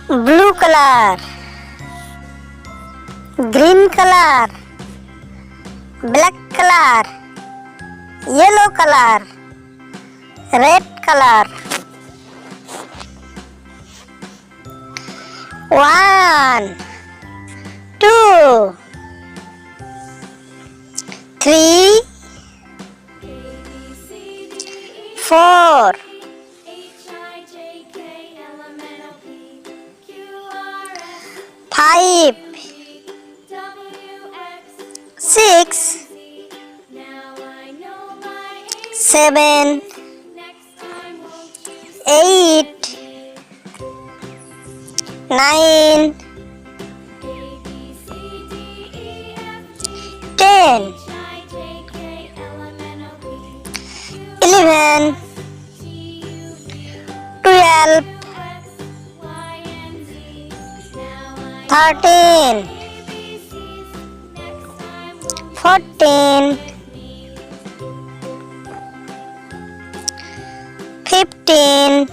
blue color, green color, black color, yellow color, red color. 1, 2, 3, 4, 5, 6, 7, 8, 9, 10, 11, 12, 13, 14, 15,